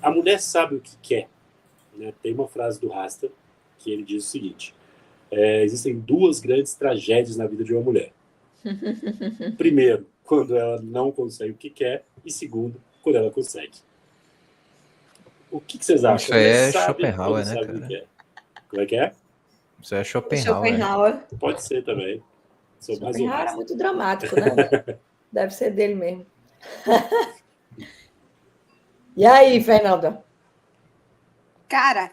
A mulher sabe o que quer, né? Tem uma frase do Rasta que ele diz o seguinte: existem duas grandes tragédias na vida de uma mulher. Primeiro, quando ela não consegue o que quer, e segundo, quando ela consegue. O que vocês acham? Isso A aí mulher é sabe quando Schopenhauer, né, sabe o que cara? quer. Como é que é? Isso é Schopenhauer. Schopenhauer. Pode ser também. Sou mais um Schopenhauer era Rasta. muito dramático, né? Deve ser dele mesmo. E aí, Fernanda? Cara,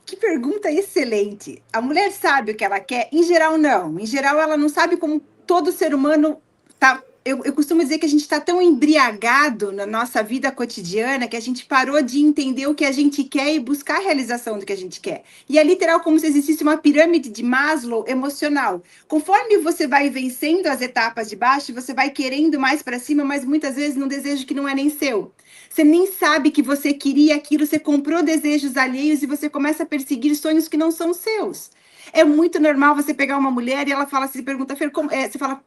que pergunta excelente. A mulher sabe o que ela quer? Em geral, não. Em geral, ela não sabe como todo ser humano tá. Eu costumo dizer que a gente está tão embriagado na nossa vida cotidiana que a gente parou de entender o que a gente quer e buscar a realização do que a gente quer. E é literal como se existisse uma pirâmide de Maslow emocional. Conforme você vai vencendo as etapas de baixo, você vai querendo mais para cima, mas muitas vezes num desejo que não é nem seu. Você nem sabe que você queria aquilo, você comprou desejos alheios e você começa a perseguir sonhos que não são seus. É muito normal você pegar uma mulher e ela fala assim, pergunta, Fer,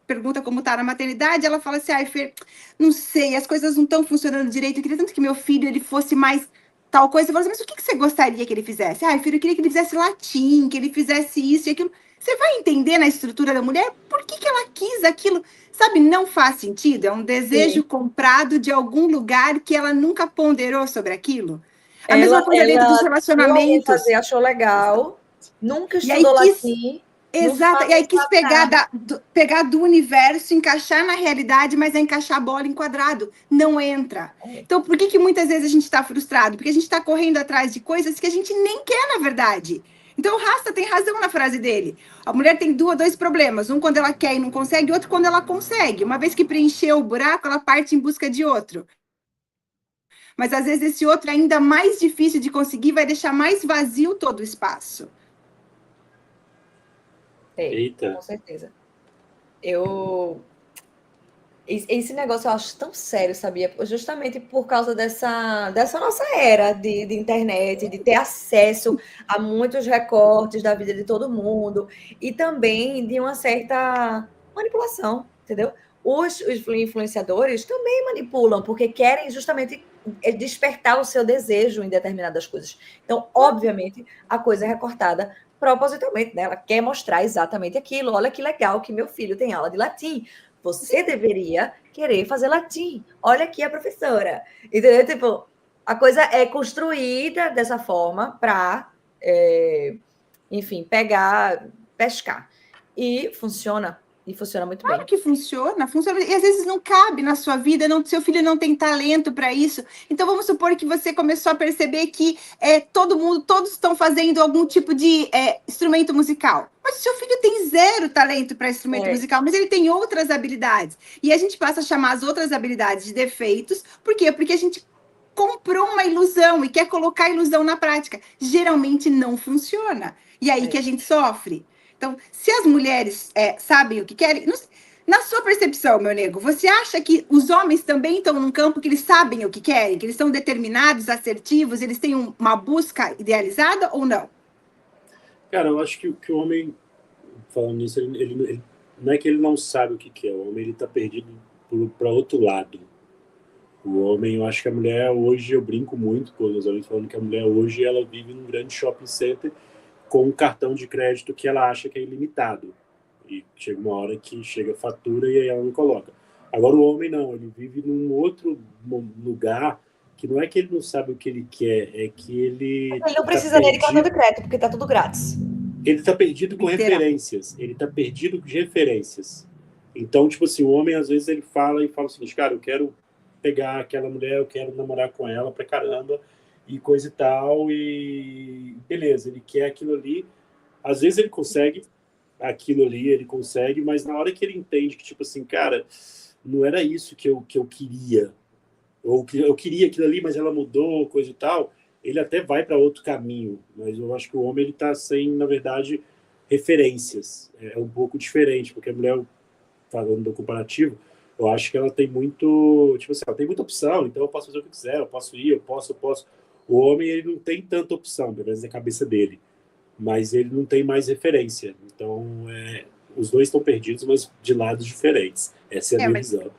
pergunta como tá na maternidade, ela fala assim, ai, Fer, não sei, as coisas não estão funcionando direito, eu queria tanto que meu filho ele fosse mais tal coisa. Eu falo assim, mas o que você gostaria que ele fizesse? Ai, filho, eu queria que ele fizesse latim, que ele fizesse isso e aquilo. Você vai entender na estrutura da mulher por que ela quis aquilo. Sabe, não faz sentido. É um desejo comprado de algum lugar que ela nunca ponderou sobre aquilo. A mesma coisa dentro dos Viu alguém relacionamentos. fazer, achou legal, nunca E aí estudou quis, latim, não exato, e sabe aí quis nada. pegar do universo, encaixar na realidade, mas é encaixar a bola em quadrado. Não entra. Então, por que muitas vezes a gente está frustrado? Porque a gente está correndo atrás de coisas que a gente nem quer, na verdade. Então, o Rasta tem razão na frase dele. A mulher tem dois problemas. Um quando ela quer e não consegue, outro quando ela consegue. Uma vez que preencheu o buraco, ela parte em busca de outro. Mas, às vezes, esse outro é ainda mais difícil de conseguir, vai deixar mais vazio todo o espaço. Eita. Com certeza. Esse negócio eu acho tão sério, sabia? Justamente por causa dessa nossa era de internet, de ter acesso a muitos recortes da vida de todo mundo e também de uma certa manipulação, entendeu? Os influenciadores também manipulam, porque querem justamente despertar o seu desejo em determinadas coisas. Então, obviamente, a coisa é recortada propositalmente, né? Ela quer mostrar exatamente aquilo. Olha que legal que meu filho tem aula de latim. Você deveria querer fazer latim. Olha aqui a professora. Entendeu? Tipo, a coisa é construída dessa forma para, enfim, pescar. E funciona. E funciona muito Claro bem. que funciona. E às vezes não cabe na sua vida, seu filho não tem talento para isso. Então vamos supor que você começou a perceber que todos estão fazendo algum tipo de instrumento musical. Mas o seu filho tem zero talento para instrumento musical, mas ele tem outras habilidades. E a gente passa a chamar as outras habilidades de defeitos. Por quê? Porque a gente comprou uma ilusão e quer colocar a ilusão na prática. Geralmente não funciona. E aí que a gente sofre. Então, se as mulheres sabem o que querem, na sua percepção, meu nego, você acha que os homens também estão num campo que eles sabem o que querem, que eles são determinados, assertivos, eles têm uma busca idealizada ou não? Cara, eu acho que o homem, falando nisso, ele não é que ele não sabe o que quer, o homem ele tá perdido para outro lado. O homem, eu acho que a mulher hoje, eu brinco muito com os amigos falando que a mulher hoje ela vive num grande shopping center com um cartão de crédito que ela acha que é ilimitado. E chega uma hora que chega a fatura e aí ela não coloca. Agora o homem não, ele vive num outro lugar que não é que ele não sabe o que ele quer, é que ele não precisa nem de cartão de crédito, porque tá tudo grátis. Ele tá perdido com referências. Ele tá perdido de referências. Então, tipo assim, o homem às vezes ele fala o seguinte, cara, eu quero pegar aquela mulher, eu quero namorar com ela pra caramba e coisa e tal, e beleza, ele quer aquilo ali. Às vezes ele consegue aquilo ali, ele consegue, mas na hora que ele entende que, tipo assim, cara, não era isso que eu queria, ou que eu queria aquilo ali, mas ela mudou, coisa e tal, ele até vai para outro caminho. Mas eu acho que o homem ele tá sem, na verdade, referências. É um pouco diferente, porque a mulher, falando do comparativo, eu acho que ela tem muito, tipo assim, ela tem muita opção, então eu posso fazer o que eu quiser, eu posso ir, eu posso. O homem, ele não tem tanta opção, pelo menos na cabeça dele, mas ele não tem mais referência. Então, os dois estão perdidos, mas de lados diferentes. Essa é a minha Mas visão.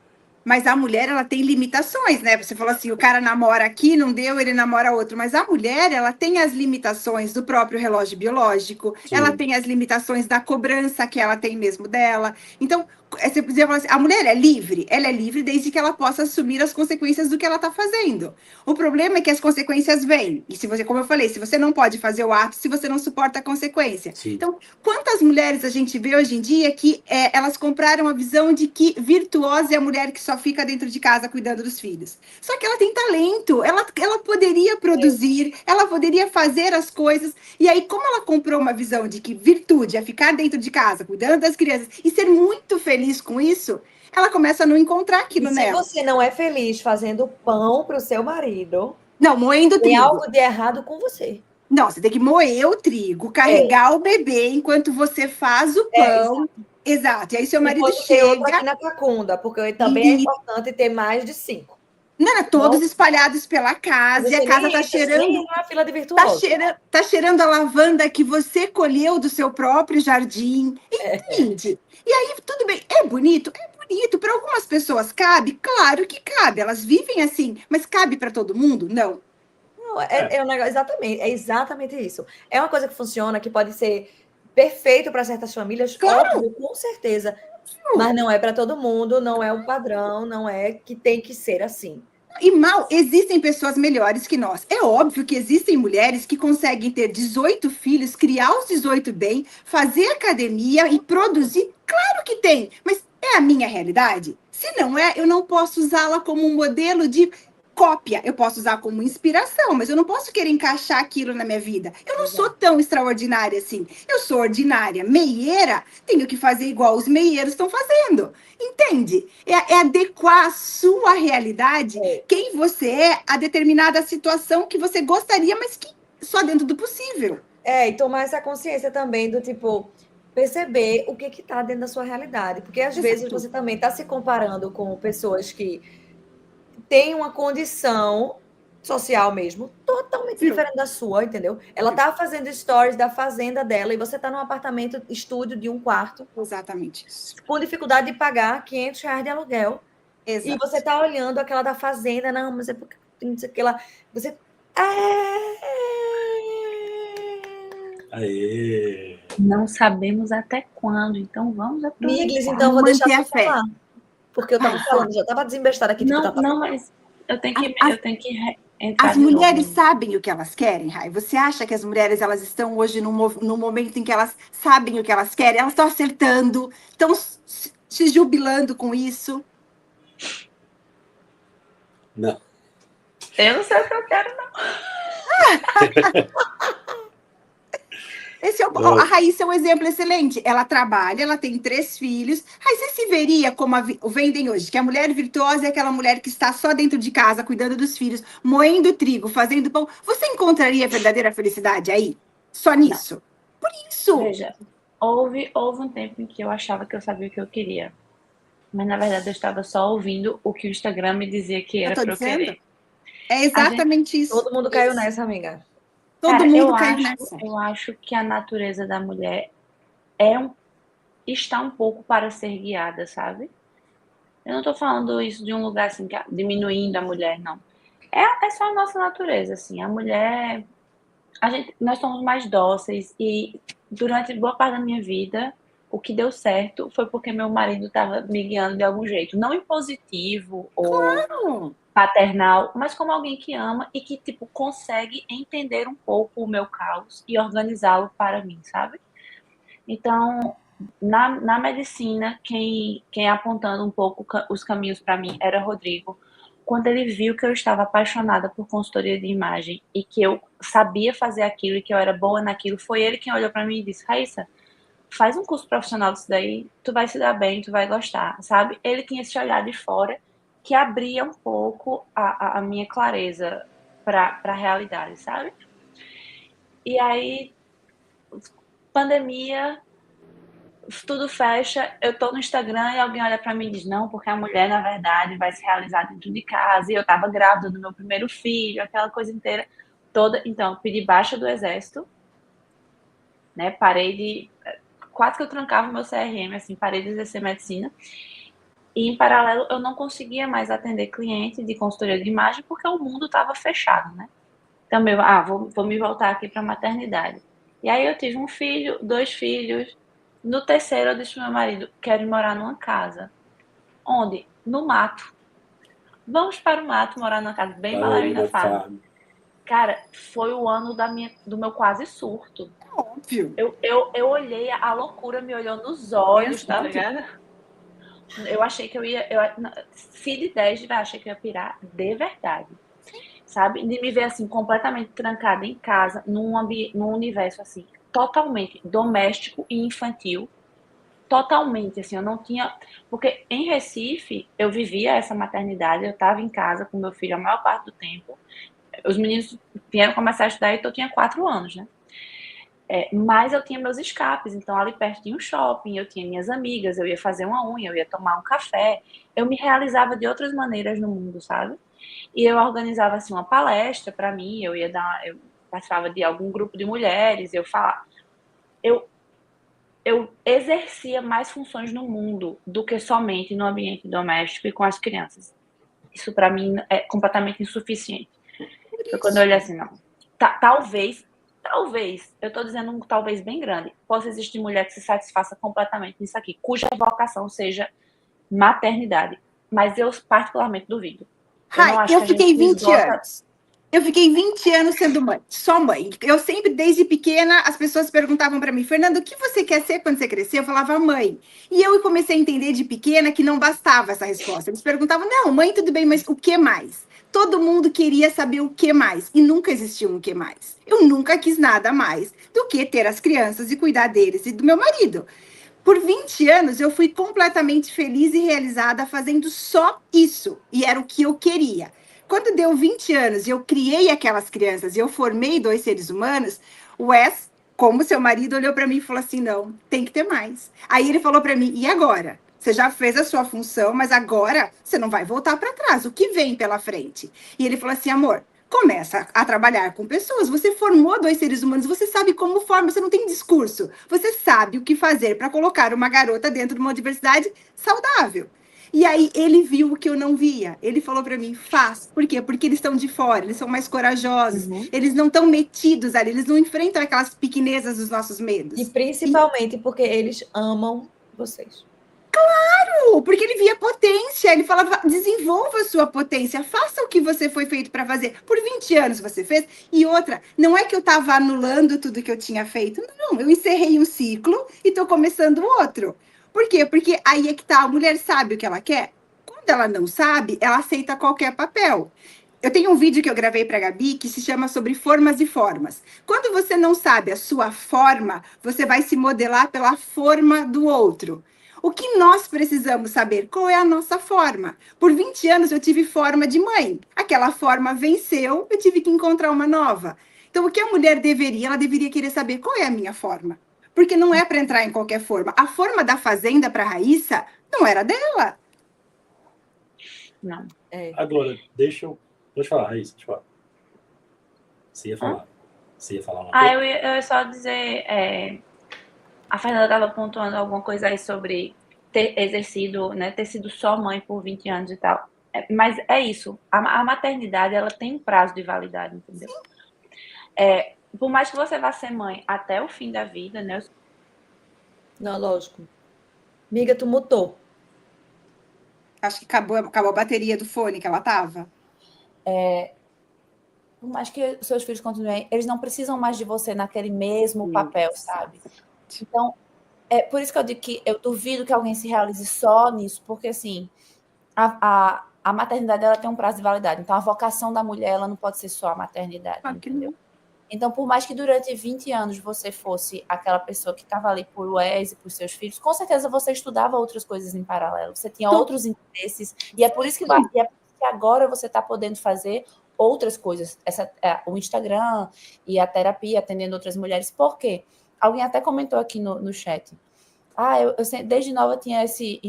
Mas a mulher, ela tem limitações, né? Você falou assim, o cara namora aqui, não deu, ele namora outro. Mas a mulher, ela tem as limitações do próprio relógio biológico, ela Sim. tem as limitações da cobrança que ela tem mesmo dela. Então, você podia falar assim, a mulher é livre? Ela é livre desde que ela possa assumir as consequências do que ela está fazendo. O problema é que as consequências vêm. E se você, como eu falei, se você não pode fazer o ato, se você não suporta a consequência. Sim. Então, quantas mulheres a gente vê hoje em dia que elas compraram a visão de que virtuosa é a mulher que só fica dentro de casa cuidando dos filhos. Só que ela tem talento, ela poderia produzir, ela poderia fazer as coisas. E aí, como ela comprou uma visão de que virtude é ficar dentro de casa, cuidando das crianças e ser muito feliz com isso, ela começa a não encontrar aquilo se nela. Você não é feliz fazendo pão para o seu marido, não, moendo tem trigo. algo de errado com você. Não, você tem que moer o trigo, carregar o bebê enquanto você faz o pão. Exato. E aí seu marido chega. Tem outro aqui na cacunda, porque também é importante ter mais de 5. Não, todos espalhados pela casa, e a casa tá cheirando. Na fila de virtuoso. Tá cheirando a lavanda que você colheu do seu próprio jardim. Entende? E aí, tudo bem, é bonito? É bonito. Para algumas pessoas cabe? Claro que cabe. Elas vivem assim, mas cabe para todo mundo? Não. É um negócio, exatamente, é exatamente isso. É uma coisa que funciona, que pode ser perfeito para certas famílias, claro. óbvio, com certeza. Mas não é para todo mundo, não é um padrão, não é que tem que ser assim. E mal, existem pessoas melhores que nós. É óbvio que existem mulheres que conseguem ter 18 filhos, criar os 18 bem, fazer academia e produzir. Claro que tem, mas é a minha realidade? Se não é, eu não posso usá-la como um modelo de cópia. Eu posso usar como inspiração, mas eu não posso querer encaixar aquilo na minha vida. Eu não sou tão extraordinária assim. Eu sou ordinária, meieira, tenho que fazer igual os meieiros estão fazendo. Entende? É adequar a sua realidade, quem você é, a determinada situação que você gostaria, mas que só dentro do possível. E tomar essa consciência também do tipo, perceber o que está dentro da sua realidade. Porque às vezes você também está se comparando com pessoas que têm uma condição social mesmo, totalmente diferente da sua, entendeu? Ela tá fazendo stories da fazenda dela e você tá num apartamento, estúdio de um quarto. Exatamente. Com dificuldade de pagar R$500 de aluguel. Exato. E você tá olhando aquela da fazenda, não, mas é porque não sei o que lá. Você... Aê! Não sabemos até quando, então vamos aproveitar. Miglis, então vou deixar você falar. Porque eu tava falando, já tava desembestada aqui. Não, mas eu tenho que as mulheres sabem o que elas querem, Rai? Você acha que as mulheres elas estão hoje num momento em que elas sabem o que elas querem? Elas estão acertando, estão se jubilando com isso? Não. Eu não sei o que eu quero, não. A Raíssa é um exemplo excelente. Ela trabalha, ela tem 3 filhos. Aí você se veria como vendem hoje, que a mulher virtuosa é aquela mulher que está só dentro de casa, cuidando dos filhos, moendo trigo, fazendo pão. Você encontraria a verdadeira felicidade aí? Só nisso? Não. Por isso. Veja, houve um tempo em que eu achava que eu sabia o que eu queria. Mas, na verdade, eu estava só ouvindo o que o Instagram me dizia que era para eu querer. É exatamente isso. Todo mundo caiu nessa, amiga. Todo mundo caiu nessa. Eu acho que a natureza da mulher está um pouco para ser guiada, sabe? Eu não estou falando isso de um lugar assim, diminuindo a mulher, não. É só a nossa natureza, assim. A mulher... nós somos mais dóceis e durante boa parte da minha vida, o que deu certo foi porque meu marido estava me guiando de algum jeito. Não impositivo ou paternal, mas como alguém que ama e que, tipo, consegue entender um pouco o meu caos e organizá-lo para mim, sabe? Então, na medicina, quem apontando um pouco os caminhos para mim era Rodrigo. Quando ele viu que eu estava apaixonada por consultoria de imagem e que eu sabia fazer aquilo e que eu era boa naquilo, foi ele quem olhou para mim e disse: Raíssa, faz um curso profissional disso daí, tu vai se dar bem, tu vai gostar, sabe? Ele tinha esse olhar de fora que abria um pouco a minha clareza para a realidade, sabe? E aí, pandemia, tudo fecha, eu tô no Instagram e alguém olha para mim e diz: não, porque a mulher, na verdade, vai se realizar dentro de casa, e eu tava grávida do meu primeiro filho, aquela coisa inteira toda. Então, pedi baixa do exército, né? Parei de... Quase que eu trancava o meu CRM, assim, parei de exercer medicina. E, em paralelo, eu não conseguia mais atender cliente de consultoria de imagem porque o mundo estava fechado, né? Então, vou me voltar aqui para a maternidade. E aí eu tive um filho, 2 filhos. No terceiro, eu disse para meu marido, quero ir morar numa casa. Onde? No mato. Vamos para o mato, morar numa casa bem Ballerina Farm. Cara, foi o ano do meu quase surto. Óbvio. Eu olhei, a loucura me olhou nos olhos, tá ligado? Eu achei que eu ia... filho de 10, eu achei que eu ia pirar de verdade. Sabe? De me ver, assim, completamente trancada em casa, num universo, assim, totalmente doméstico e infantil. Totalmente, assim, eu não tinha... Porque em Recife, eu vivia essa maternidade, eu estava em casa com meu filho a maior parte do tempo. Os meninos vieram começar a estudar e eu tinha 4 anos, né? Mas eu tinha meus escapes, então ali perto tinha um shopping, eu tinha minhas amigas, eu ia fazer uma unha, eu ia tomar um café. Eu me realizava de outras maneiras no mundo, sabe? E eu organizava, assim, uma palestra para mim, eu participava de algum grupo de mulheres, eu falava... Eu exercia mais funções no mundo do que somente no ambiente doméstico e com as crianças. Isso, para mim, é completamente insuficiente. Foi quando eu olhei assim, não. Talvez, eu estou dizendo um talvez bem grande, possa existir mulher que se satisfaça completamente nisso aqui, cuja vocação seja maternidade. Mas eu particularmente duvido. Eu fiquei 20 anos. Eu fiquei 20 anos sendo mãe, só mãe. Eu sempre, desde pequena, as pessoas perguntavam para mim, Fernanda, o que você quer ser quando você crescer? Eu falava, mãe. E eu comecei a entender de pequena que não bastava essa resposta. Eles perguntavam, não, mãe, tudo bem, mas o que mais? Todo mundo queria saber o que mais. E nunca existiu um que mais. Eu nunca quis nada mais do que ter as crianças e cuidar deles e do meu marido. Por 20 anos, eu fui completamente feliz e realizada fazendo só isso. E era o que eu queria. Quando deu 20 anos e eu criei aquelas crianças e eu formei 2 seres humanos, o Wes, como seu marido, olhou para mim e falou assim, não, tem que ter mais. Aí ele falou para mim, e agora? Você já fez a sua função, mas agora você não vai voltar para trás. O que vem pela frente? E ele falou assim, amor, começa a trabalhar com pessoas. Você formou 2 seres humanos, você sabe como forma, você não tem discurso. Você sabe o que fazer para colocar uma garota dentro de uma universidade saudável. E aí ele viu o que eu não via. Ele falou para mim, faz. Por quê? Porque eles estão de fora, eles são mais corajosos, eles não estão metidos ali, eles não enfrentam aquelas pequenezas dos nossos medos. E principalmente porque eles amam vocês. Claro, porque ele via potência, ele falava, desenvolva a sua potência, faça o que você foi feito para fazer. Por 20 anos você fez. E outra, não é que eu estava anulando tudo que eu tinha feito, não, eu encerrei um ciclo e estou começando outro. Por quê? Porque aí é que tá, a mulher sabe o que ela quer. Quando ela não sabe, ela aceita qualquer papel. Eu tenho um vídeo que eu gravei para a Gabi que se chama sobre formas e formas. Quando você não sabe a sua forma, você vai se modelar pela forma do outro. O que nós precisamos saber? Qual é a nossa forma? Por 20 anos eu tive forma de mãe. Aquela forma venceu, eu tive que encontrar uma nova. Então, o que a mulher deveria? Ela deveria querer saber qual é a minha forma. Porque não é para entrar em qualquer forma. A forma da fazenda para a Raíssa não era dela. Não. Agora, Pode falar, Raíssa, deixa eu falar. Você ia falar. Você ia falar uma coisa? Eu ia só dizer... A Fernanda estava pontuando alguma coisa aí sobre ter exercido, né, ter sido só mãe por 20 anos e tal. Mas é isso. A maternidade, ela tem prazo de validade, entendeu? Por mais que você vá ser mãe até o fim da vida, né? Não, lógico. Miga, tu mutou. Acho que acabou a bateria do fone que ela tava. Por mais que seus filhos continuem, eles não precisam mais de você naquele mesmo papel, sabe? Então, é por isso que eu digo que eu duvido que alguém se realize só nisso, porque, assim, a maternidade, ela tem um prazo de validade. Então, a vocação da mulher, ela não pode ser só a maternidade, entendeu? Então, por mais que durante 20 anos você fosse aquela pessoa que estava ali por Wes e por seus filhos, com certeza você estudava outras coisas em paralelo. Você tinha outros interesses. E é por isso que agora você está podendo fazer outras coisas. O Instagram e a terapia, atendendo outras mulheres. Por quê? Alguém até comentou aqui no chat. Eu desde nova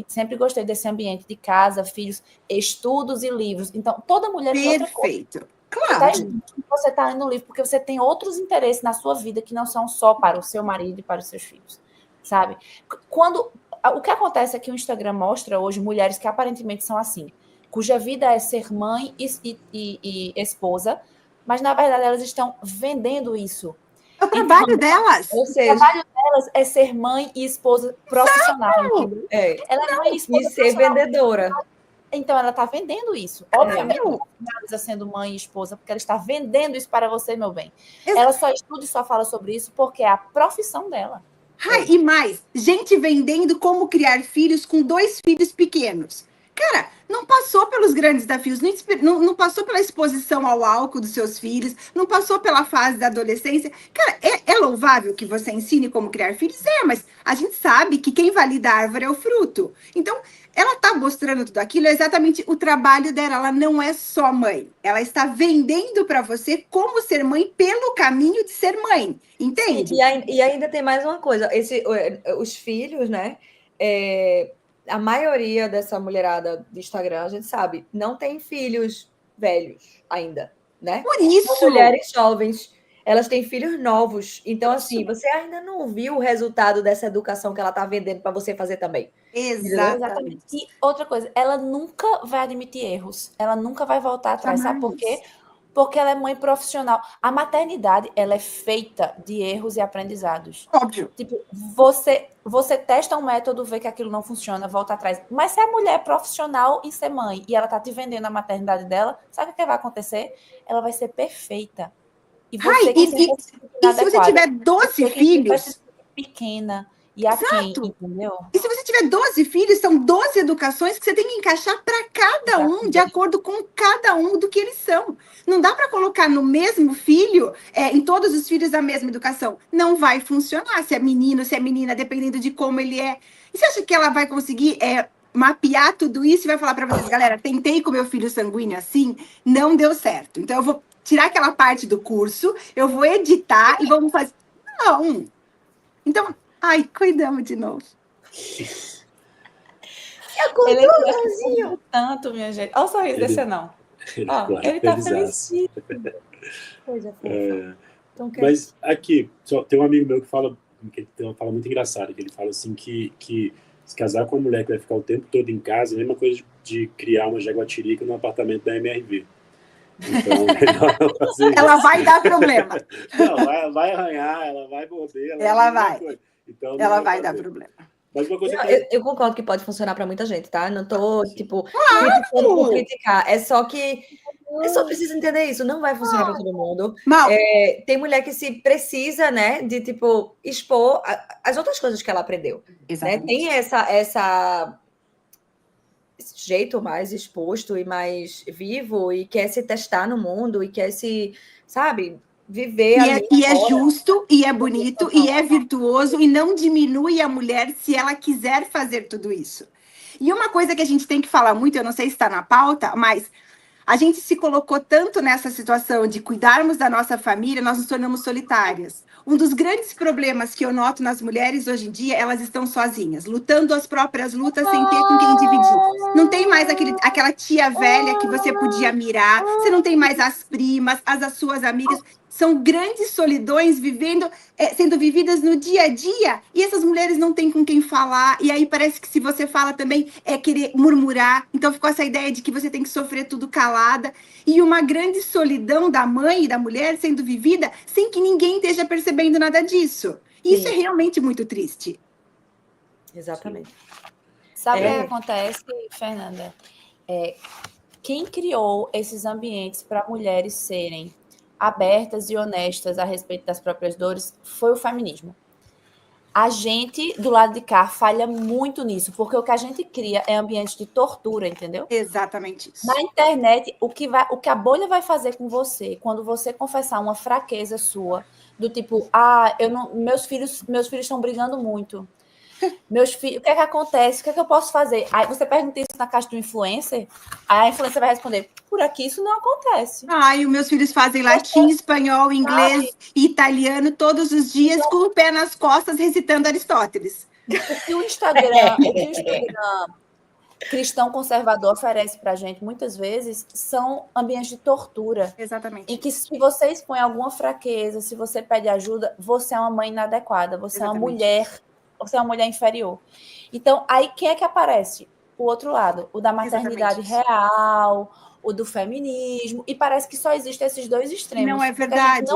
sempre gostei desse ambiente de casa, filhos, estudos e livros. Então, toda mulher tem outra coisa. Perfeito. Claro. Você está lendo um livro porque você tem outros interesses na sua vida que não são só para o seu marido e para os seus filhos, sabe? Quando o que acontece é que o Instagram mostra hoje mulheres que aparentemente são assim, cuja vida é ser mãe e esposa, mas na verdade elas estão vendendo isso. É o trabalho delas. Ou O seja, trabalho delas é ser mãe e esposa profissional, entendeu? ela é mãe e esposa e ser profissional. vendedora. Então ela está vendendo isso. Obviamente, ela não finaliza sendo mãe e esposa, porque ela está vendendo isso para você, meu bem. Ela só estuda e só fala sobre isso porque é a profissão dela. E mais, gente vendendo como criar filhos com 2 filhos pequenos. Cara, não passou pelos grandes desafios, não passou pela exposição ao álcool dos seus filhos, não passou pela fase da adolescência. Cara, é louvável que você ensine como criar filhos? Mas a gente sabe que quem valida a árvore é o fruto. Então, ela está mostrando tudo aquilo, é exatamente o trabalho dela. Ela não é só mãe. Ela está vendendo para você como ser mãe pelo caminho de ser mãe. Entende? E ainda tem mais uma coisa. Os filhos, né? A maioria dessa mulherada do Instagram, a gente sabe, não tem filhos velhos ainda, né? Por isso. São mulheres jovens. Elas têm filhos novos. Então, assim, você ainda não viu o resultado dessa educação que ela está vendendo para você fazer também. Exatamente. E outra coisa, ela nunca vai admitir erros. Ela nunca vai voltar atrás. Sabe por quê? Porque ela é mãe profissional. A maternidade, ela é feita de erros e aprendizados. Óbvio. Tipo, você testa um método, vê que aquilo não funciona, volta atrás. Mas se a mulher é profissional em ser mãe e ela tá te vendendo a maternidade dela, sabe o que vai acontecer? Ela vai ser perfeita. E você e se você tiver 12 filhos... pequena e a quem, entendeu? E se você tiver 12 filhos, são 12 educações que você tem que encaixar para cada um, de acordo com cada um do que eles são. Não dá para colocar no mesmo filho, em todos os filhos, a mesma educação. Não vai funcionar. Se é menino, se é menina, dependendo de como ele é. E você acha que ela vai conseguir mapear tudo isso e vai falar para vocês, galera, tentei com meu filho sanguíneo assim, não deu certo. Então eu vou tirar aquela parte do curso, eu vou editar e vamos fazer... Não. Então... cuidamos de novo. Ele é tanto, minha gente. Olha o sorriso desse anão. Ele tá feliz. Coisa fofa. Mas aqui, tem um amigo meu que fala muito engraçado, que ele fala assim que se casar com uma mulher que vai ficar o tempo todo em casa é a mesma coisa de criar uma jaguatirica no apartamento da MRV. Então, ela vai dar problema. Não, vai arranhar, ela vai morder. Ela vai. Então, ela vai dar problema. Mas uma coisa eu concordo que pode funcionar para muita gente, tá? Não tô, criticando por criticar. É só preciso entender isso. Não vai funcionar para todo mundo. Tem mulher que se precisa, né, de, expor as outras coisas que ela aprendeu. Né? Tem esse jeito mais exposto e mais vivo e quer se testar no mundo e quer se, sabe... viver e é justo, e é bonito, e é virtuoso, e não diminui a mulher se ela quiser fazer tudo isso. E uma coisa que a gente tem que falar muito, eu não sei se está na pauta, mas a gente se colocou tanto nessa situação de cuidarmos da nossa família, nós nos tornamos solitárias. Um dos grandes problemas que eu noto nas mulheres hoje em dia, elas estão sozinhas, lutando as próprias lutas sem ter com quem dividir. Não tem mais aquela tia velha que você podia mirar, você não tem mais as primas, as suas amigas. São grandes solidões sendo vividas no dia a dia, e essas mulheres não têm com quem falar, e aí parece que se você fala também é querer murmurar, então ficou essa ideia de que você tem que sofrer tudo calada, e uma grande solidão da mãe e da mulher sendo vivida sem que ninguém esteja percebendo nada disso. E isso é realmente muito triste. Exatamente. Sabe o que acontece, Fernanda? Quem criou esses ambientes para mulheres serem abertas e honestas a respeito das próprias dores foi o feminismo. A gente, do lado de cá, falha muito nisso, porque o que a gente cria é ambiente de tortura, entendeu? Exatamente isso. Na internet, o que a bolha vai fazer com você, quando você confessar uma fraqueza sua, do tipo, meus filhos estão brigando muito. Meus filhos, o que é que acontece? O que é que eu posso fazer? Aí você pergunta isso na caixa do influencer, aí a influencer vai responder, por aqui isso não acontece. Os meus filhos fazem latim, espanhol, inglês e italiano todos os dias com o pé nas costas recitando Aristóteles. O que o Instagram cristão conservador oferece pra gente, muitas vezes, são ambientes de tortura. Exatamente. Em que se você expõe alguma fraqueza, se você pede ajuda, você é uma mãe inadequada, você é uma mulher você é uma mulher inferior. Então, aí quem é que aparece? O outro lado, o da maternidade real, o do feminismo, e parece que só existem esses dois extremos. Não é verdade.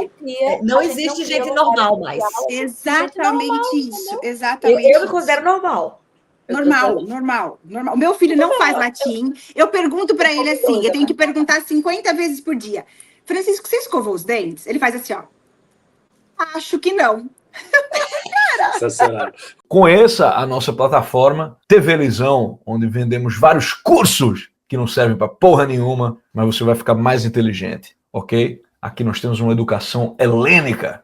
Não existe gente normal mais. Exatamente isso, exatamente. Eu me considero normal. Normal. O meu filho não faz latim. Eu pergunto para ele assim, eu tenho que perguntar 50 vezes por dia. Francisco, você escovou os dentes? Ele faz assim, ó. Acho que não. Sensacional. Conheça a nossa plataforma TV Lisão, onde vendemos vários cursos que não servem para porra nenhuma, mas você vai ficar mais inteligente, ok? Aqui nós temos uma educação helênica.